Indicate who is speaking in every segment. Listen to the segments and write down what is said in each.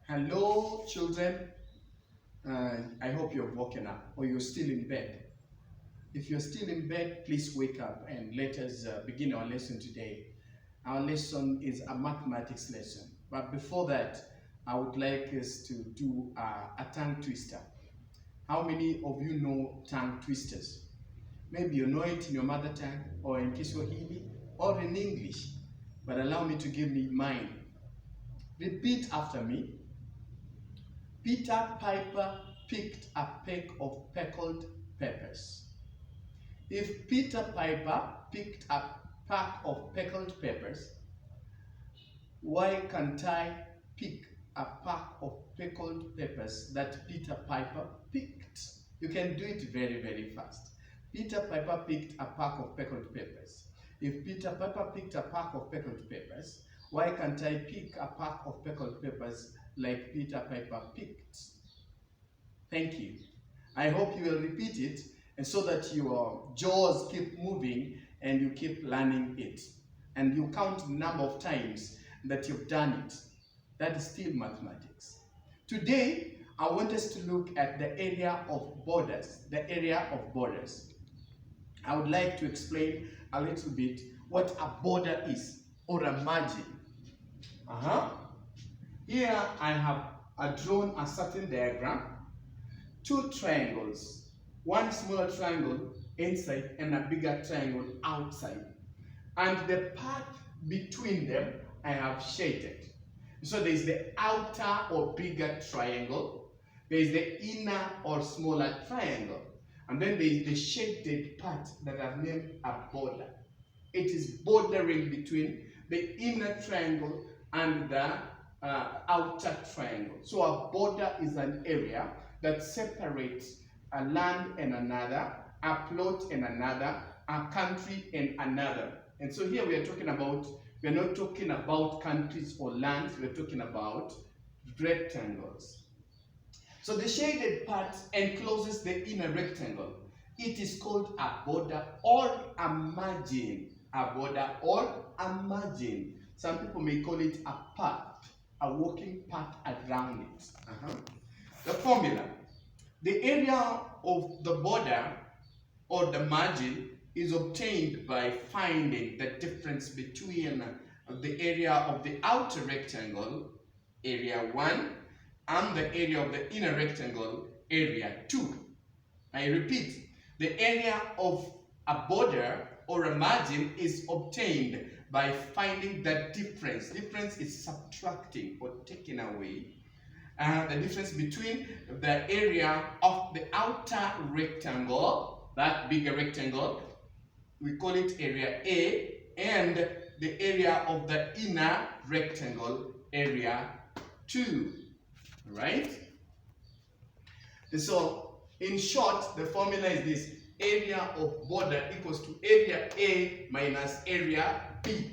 Speaker 1: Hello, children. I hope you've woken up or you're still in bed. If you're still in bed, please wake up and let us begin our lesson today. Our lesson is a mathematics lesson. But before that, I would like us to do a tongue twister. How many of you know tongue twisters? Maybe you know it in your mother tongue or in Kiswahili or in English. But allow me to give me mine. Repeat after me. Peter Piper picked a peck of pickled peppers. If Peter Piper picked a pack of pickled peppers, why can't I pick a pack of pickled peppers that Peter Piper picked? You can do it very, very fast. Peter Piper picked a pack of pickled peppers. If Peter Piper picked a pack of pickled peppers, why can't I pick a pack of pickled peppers like Peter Piper picked? Thank you. I hope you will repeat it, and so that your jaws keep moving and you keep learning it. And you count the number of times that you've done it. That is still mathematics. Today, I want us to look at the area of borders. The area of borders. I would like to explain a little bit what a border is, or a margin. Here I have drawn a certain diagram. Two triangles, one smaller triangle inside and a bigger triangle outside. And the part between them I have shaded. So there is the outer or bigger triangle, there is the inner or smaller triangle, and then there is the shaded part that I've named a border. It is bordering between the inner triangle and the outer triangle. So a border is an area that separates a land and another, a plot and another, a country and another. And so here we are not talking about countries or lands, we're talking about rectangles. So the shaded part encloses the inner rectangle. It is called a border or a margin. A border or a margin. Some people may call it a path, a walking path around it. The formula. The area of the border or the margin is obtained by finding the difference between the area of the outer rectangle, area 1, and the area of the inner rectangle, area 2. I repeat, the area of a border or a margin is obtained by finding the difference. Difference is subtracting or taking away. The difference between the area of the outer rectangle, that bigger rectangle, we call it area A, and the area of the inner rectangle, area 2, right? And so, in short, the formula is this: area of border equals to area A minus area B.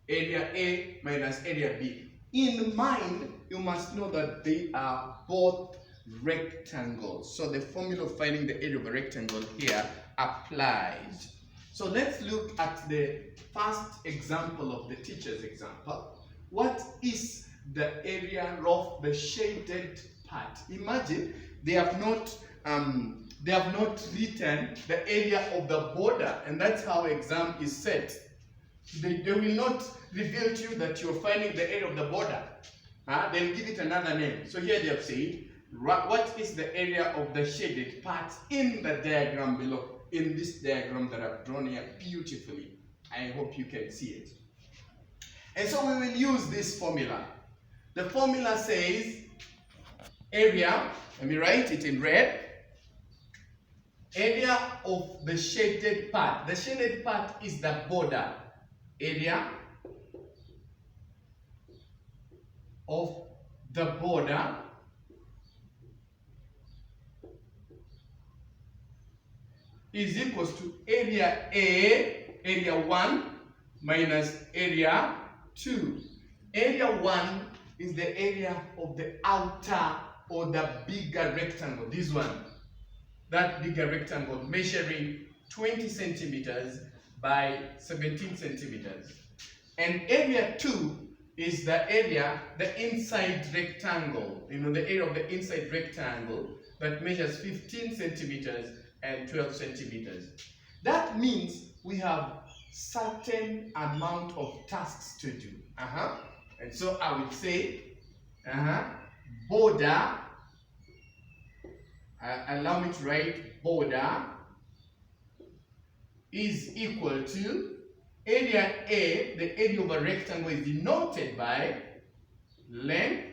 Speaker 1: Area A minus area B. In mind, you must know that they are both rectangles. So the formula of finding the area of a rectangle here applies. So let's look at the first example of the teacher's example. What is the area of the shaded part? Imagine they have not written the area of the border, and that's how exam is set. They will not reveal to you that you're finding the area of the border. They'll give it another name. So here they have said, what is the area of the shaded part in the diagram below? In this diagram that I've drawn here beautifully. I hope you can see it. And so we will use this formula. The formula says area, let me write it in red. Area of the shaded part. The shaded part is the border. Area of the border is equals to area A, area 1, minus area 2. Area 1 is the area of the outer or the bigger rectangle. This one. That bigger rectangle measuring 20 centimeters by 17 centimeters. And area 2 is the area, the inside rectangle, the area of the inside rectangle that measures 15 centimeters and 12 centimeters. That means we have certain amount of tasks to do. And so I would say, border, allow me to write border is equal to area A, the area of a rectangle is denoted by length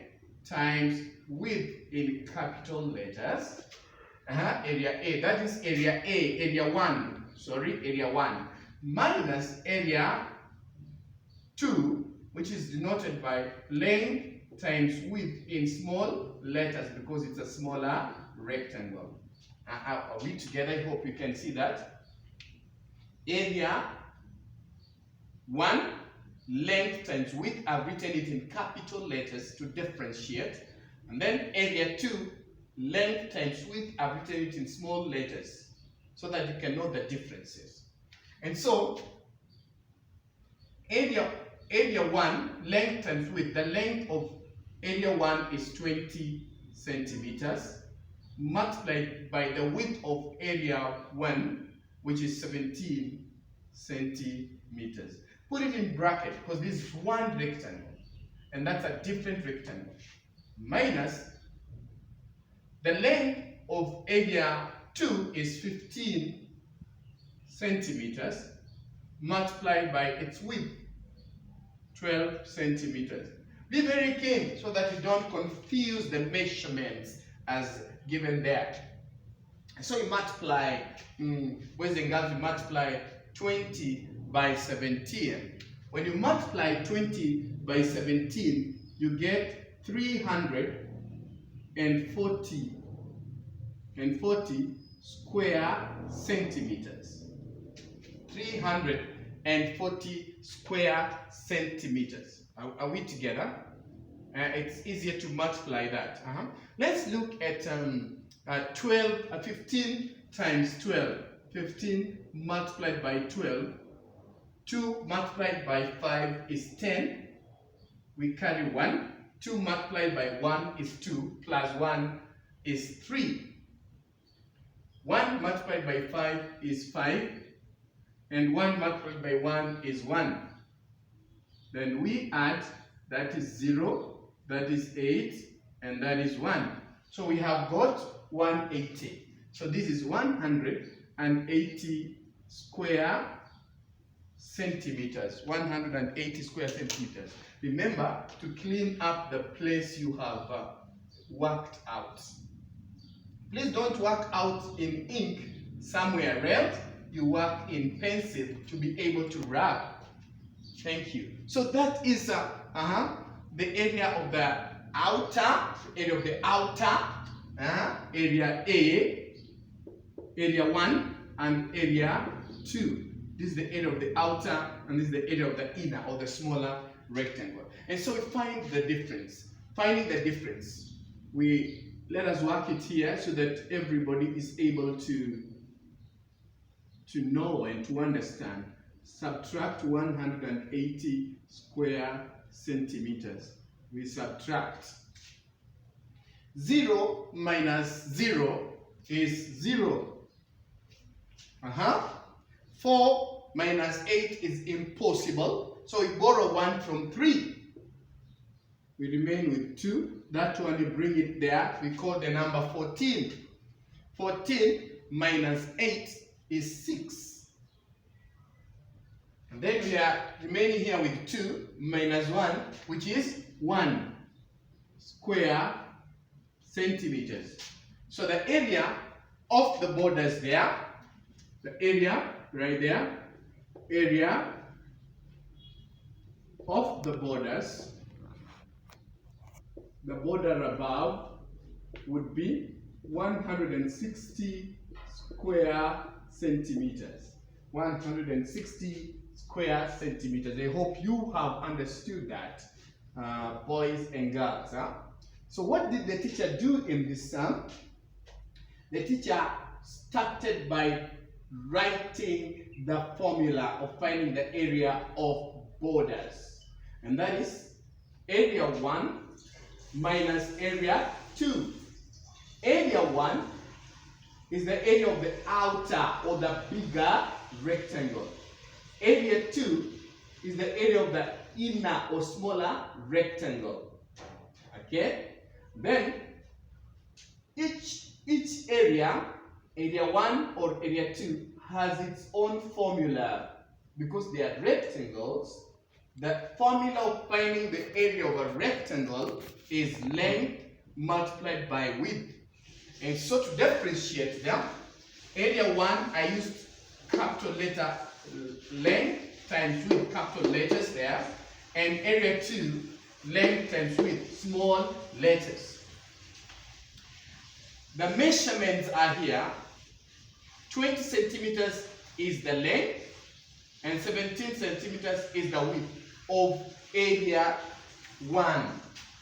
Speaker 1: times width in capital letters. Area A, that is area A, area 1, minus area 2, which is denoted by length times width in small letters because it's a smaller rectangle. Are we together? I hope you can see that. Area 1, length times width, I've written it in capital letters to differentiate. And then area 2, length times width, I've written it in small letters so that you can know the differences. And so, area 1, length times width, the length of area 1 is 20 centimeters, multiplied by the width of area 1, which is 17 centimeters. Put it in bracket because this is one rectangle and that's a different rectangle, minus the length of area 2 is 15 centimeters multiplied by its width, 12 centimeters. Be very keen so that you don't confuse the measurements as given there. So you multiply, boys and girls, you multiply 20 by 17. When you multiply 20 by 17, you get 340 square centimeters. 340 square centimeters. Are we together? It's easier to multiply that. Let's look at 15 times 12. 15 multiplied by 12. 2 multiplied by 5 is 10. We carry 1. 2 multiplied by 1 is 2, plus 1 is 3. 1 multiplied by 5 is 5. And 1 multiplied by 1 is 1. Then we add, that is 0, that is 8, and that is 1. So we have got 180. So this is 180 square centimeters. 180 square centimeters. Remember to clean up the place you have worked out. Please don't work out in ink somewhere else. You work in pencil to be able to rub. Thank you. So that is the area of the outer, area A, area 1, and area 2. This is the area of the outer, and this is the area of the inner, or the smaller rectangle. And so we find the difference. Finding the difference, let us work it here so that everybody is able to know and to understand. Subtract 180 square centimeters. We subtract. 0 minus 0 is 0. 4 minus 8 is impossible. So we borrow 1 from 3. We remain with 2. That one, you bring it there. We call the number 14. 14 minus 8 is 6. And then we are remaining here with 2 minus 1, which is 1 square centimeters. So the area of the borders there, the area right there, area of the borders, the border above would be 160 square centimeters. 160 square centimeters. I hope you have understood that, boys and girls. So what did the teacher do in this sum? The teacher started by writing the formula of finding the area of borders. And that is area 1 minus area 2. Area 1 is the area of the outer or the bigger rectangle. Area 2 is the area of the inner or smaller rectangle. Okay? Then each area, area 1 or area 2, has its own formula. Because they are rectangles, the formula of finding the area of a rectangle is length multiplied by width. And so to differentiate them, area 1 I used capital letter length times width, capital letters there, and area 2 length times width, small letters. The measurements are here. 20 centimeters is the length and 17 centimeters is the width of area 1.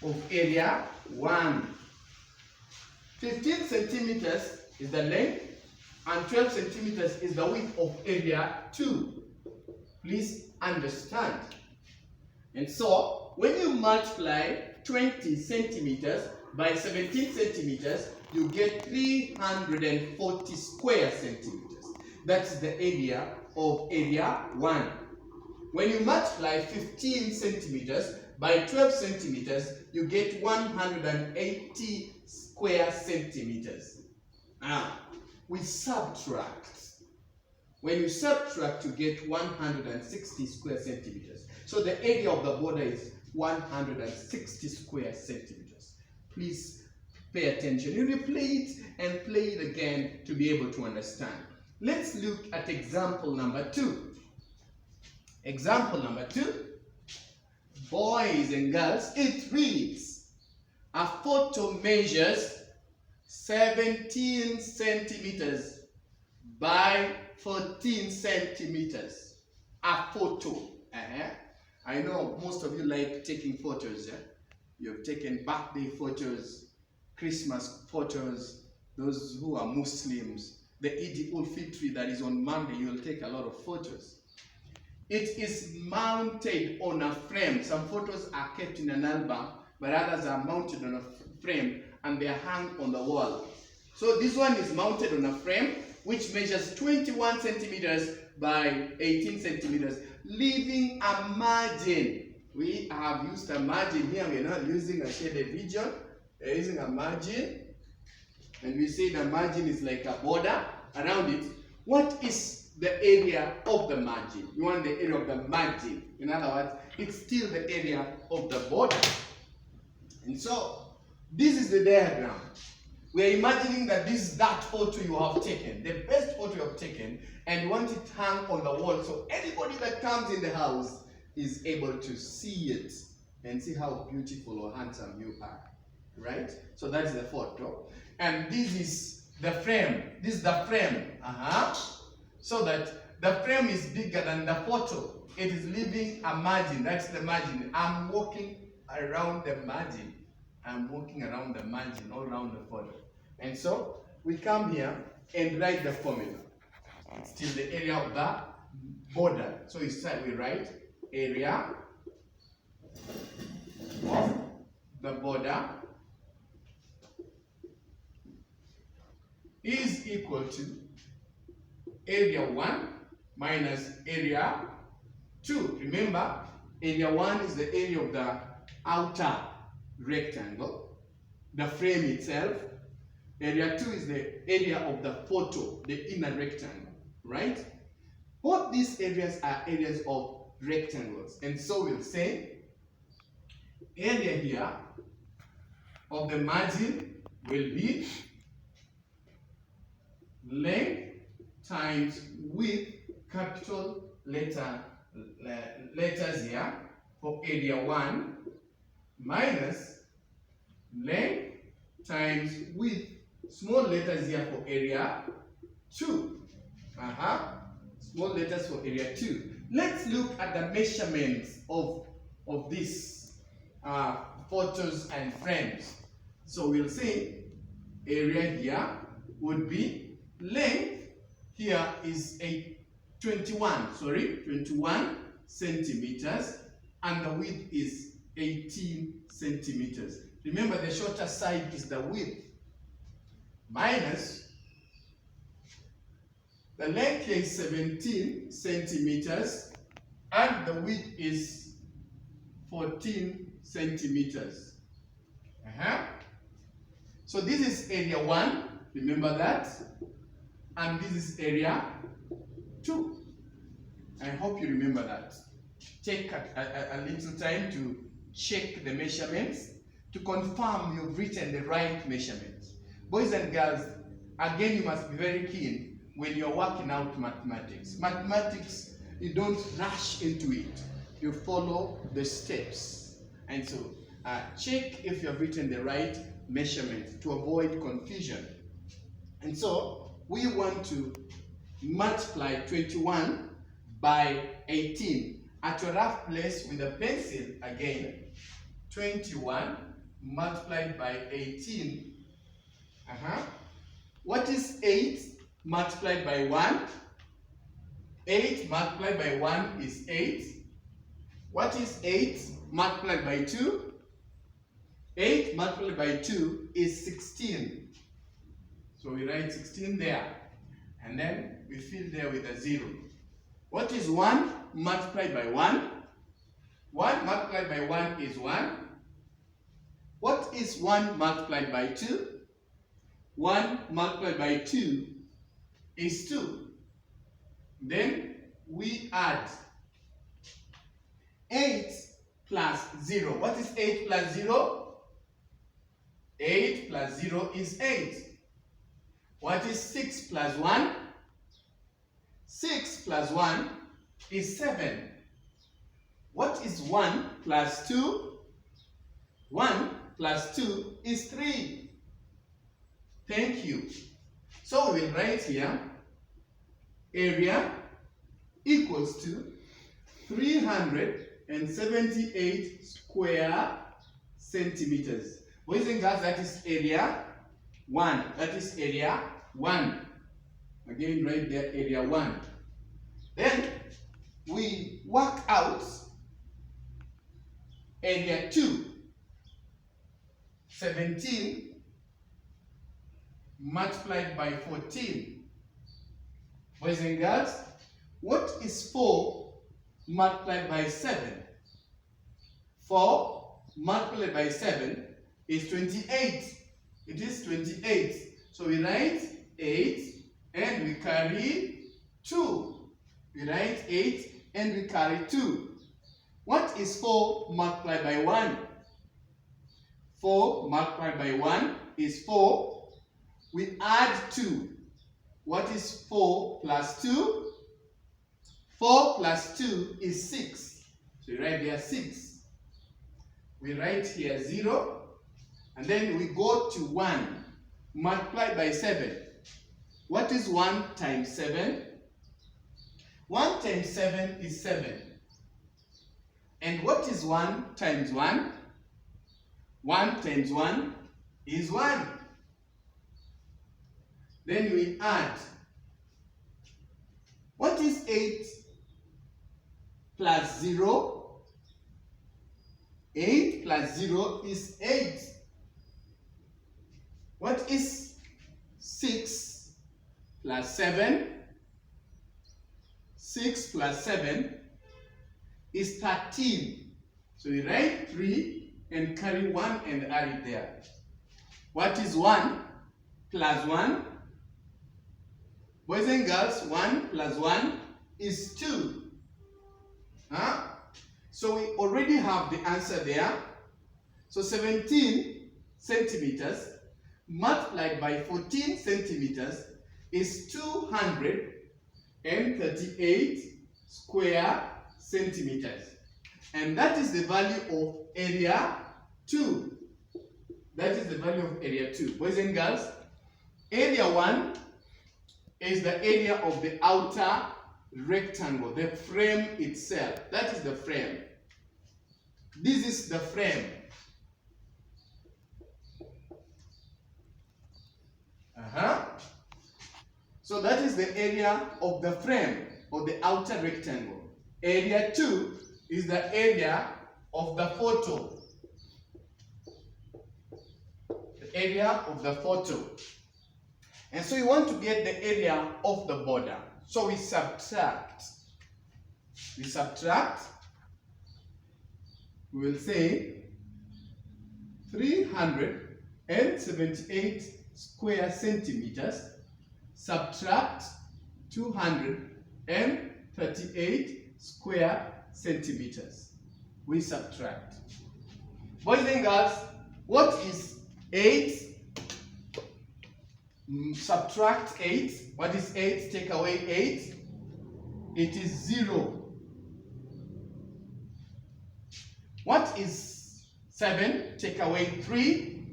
Speaker 1: Of area 1. 15 centimeters is the length and 12 centimeters is the width of area 2. Please understand. And so, when you multiply 20 centimeters by 17 centimeters, you get 340 square centimeters. That's the area of area 1. When you multiply 15 centimeters by 12 centimeters, you get 180 square centimeters. Now, we subtract. When you subtract, you get 160 square centimeters. So the area of the border is 160 square centimeters. Please pay attention. You replay it and play it again to be able to understand. Let's look at example number 2. Example number 2. Boys and girls, it reads, a photo measures 17 centimeters by 14 centimeters. A photo. I know most of you like taking photos. You've taken birthday photos, Christmas photos, those who are Muslims. The Eid ul-Fitr that is on Monday, you'll take a lot of photos. It is mounted on a frame. Some photos are kept in an album, but others are mounted on a frame and they are hung on the wall. So this one is mounted on a frame which measures 21 centimeters by 18 centimeters, leaving a margin. We have used a margin here. We're not using a shaded region. We're using a margin. And we say the margin is like a border around it. What is the area of the margin? You want the area of the margin. In other words, it's still the area of the border. And so, this is the diagram. We are imagining that this is that photo you have taken, the best photo you have taken, and you want it hung on the wall so anybody that comes in the house is able to see it and see how beautiful or handsome you are. Right? So that is the photo. And this is the frame. This is the frame. So that the frame is bigger than the photo. It is leaving a margin. That's the margin. I'm walking around the margin. I'm walking around the margin, all around the photo. And so we come here and write the formula. It's still the area of the border. So instead we write area of the border is equal to area 1 minus area 2. Remember, area 1 is the area of the outer rectangle, the frame itself. Area 2 is the area of the photo, the inner rectangle, right? Both these areas are areas of rectangles. And so we'll say area here of the margin will be length times width, capital letters here for area 1, minus length times width, small letters here for area 2. Small letters for area 2. Let's look at the measurements of these photos and frames. So we'll say area here would be length here is 21 centimeters, and the width is 18 centimeters. Remember, the shorter side is the width minus the length here is 17 centimeters and the width is 14 centimeters. So this is area 1, remember that, and this is area 2. I hope you remember that. Take a little time to check the measurements to confirm you've written the right measurements. Boys and girls, again, you must be very keen when you're working out mathematics. Mathematics, you don't rush into it. You follow the steps. And so, check if you've written the right measurement to avoid confusion. And so, we want to multiply 21 by 18. At your rough place with a pencil, again, 21 multiplied by 18. What is 8 multiplied by 1? 8 multiplied by 1 is 8. What is 8 multiplied by 2? 8 multiplied by 2 is 16. So we write 16 there. And then we fill there with a 0. What is 1 multiplied by 1? 1 multiplied by 1 is 1. What is 1 multiplied by 2? 1 multiplied by 2 is 2. Then we add 8 plus 0. What is 8 plus 0? 8 plus 0 is 8. What is 6 plus 1? 6 plus 1 is 7. What is 1 plus 2? 1 plus 2 is 3. Thank you. So we will write here, area equals to 378 square centimeters. Boys and girls, that is area 1. That is area 1. Again, write there area 1. Then we work out area 2. 17 multiplied by 14. Boys and girls, what is 4 multiplied by 7? 4 multiplied by 7 is 28. It is 28. So we write 8 and we carry 2. We write 8 and we carry 2. What is 4 multiplied by 1? 4 multiplied by 1 is 4. We add 2. What is 4 plus 2? 4 plus 2 is 6. So we write there 6. We write here 0. And then we go to 1 multiplied by 7. What is 1 times 7? 1 times 7 is 7. And what is 1 times 1? 1 times 1 is 1. Then we add. What is 8 plus 0? 8 plus 0 is 8. What is 6 plus 7? 6 plus 7 is 13. So we write 3 and carry 1 and add it there. What is 1 plus 1? Boys and girls, 1 plus 1 is 2. So we already have the answer there. So 17 centimeters multiplied by 14 centimeters is 238 square centimeters. And that is the value of area 2. That is the value of area 2. Boys and girls, area 1 is the area of the outer rectangle, the frame itself. That is the frame. This is the frame. So that is the area of the frame or the outer rectangle. Area 2 is the area of the photo. The area of the photo. And so you want to get the area of the border. So we subtract. We subtract. We will say 378 square centimeters subtract 238 square centimeters. We subtract. Boys and girls, what is 8? Subtract 8. What is 8? Take away 8. It is 0. What is 7? Take away 3.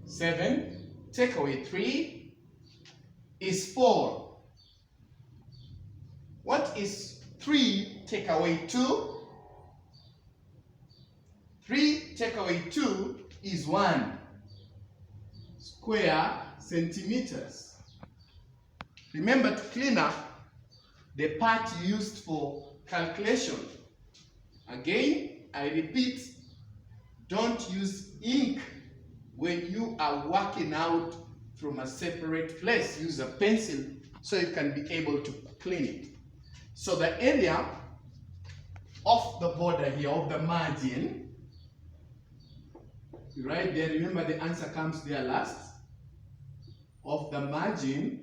Speaker 1: 7. Take away 3 is 4. What is 3? Take away 2. 3 take away 2 is 1 square centimeters. Remember to clean up the part used for calculation. Again, I repeat, don't use ink when you are working out from a separate place. Use a pencil so you can be able to clean it. So the area of the border here, of the margin, right there, remember the answer comes there last, of the margin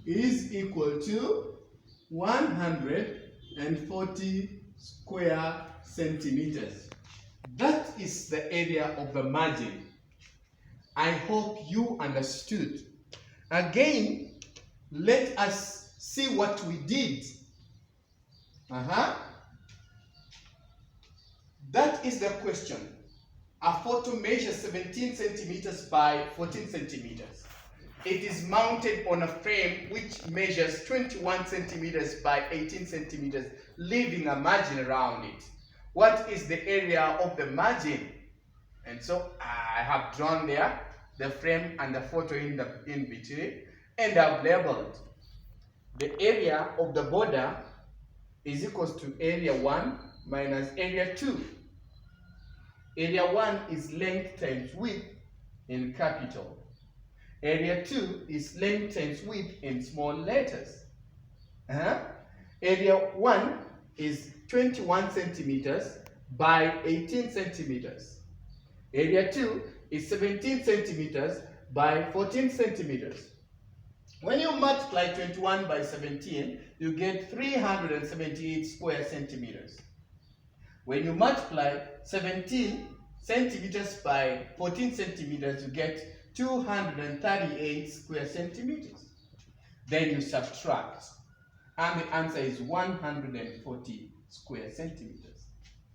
Speaker 1: is equal to 140 square centimeters. That is the area of the margin. I hope you understood. Again, let us see what we did. That is the question. A photo measures 17 centimeters by 14 centimeters. It is mounted on a frame which measures 21 centimeters by 18 centimeters, leaving a margin around it. What is the area of the margin? And so I have drawn there the frame and the photo in between, and I've labeled. The area of the border is equal to area 1 minus area 2. Area 1 is length times width in capital. Area 2 is length times width in small letters. Area 1 is 21 centimeters by 18 centimeters. Area 2 is 17 centimeters by 14 centimeters. When you multiply 21 by 17, you get 378 square centimeters. When you multiply 17 centimeters by 14 centimeters, you get 238 square centimeters. Then you subtract, and the answer is 140 square centimeters.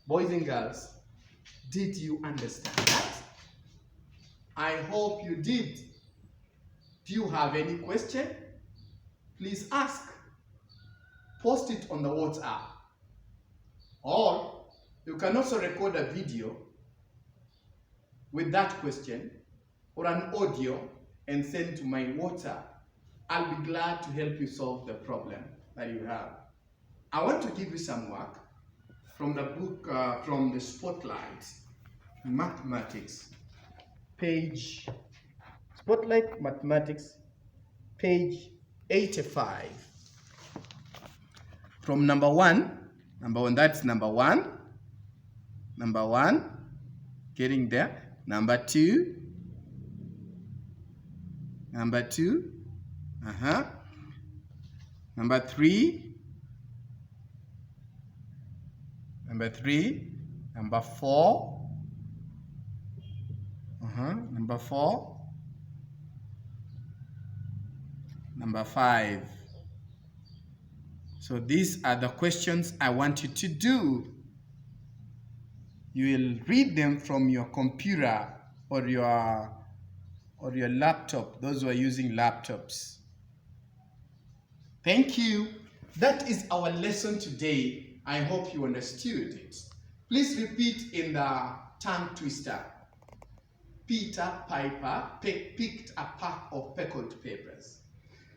Speaker 1: Boys and girls, did you understand that? I hope you did. Do you have any question? Please ask. Post it on the WhatsApp. Or you can also record a video with that question or an audio and send to my WhatsApp. I'll be glad to help you solve the problem that you have. I want to give you some work from the book, from the Spotlight Mathematics, page, Spotlight Mathematics, page 85. From number one, that's number one, getting there. Number two, number three, number four, number five. So these are the questions I want you to do. You will read them from your computer or your laptop, those who are using laptops. Thank you. That is our lesson today. I hope you understood it. Please repeat in the tongue twister. Peter Piper picked a pack of pickled peppers.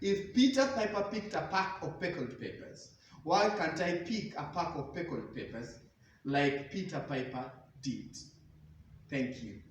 Speaker 1: If Peter Piper picked a pack of pickled peppers, why can't I pick a pack of pickled peppers like Peter Piper did? Thank you.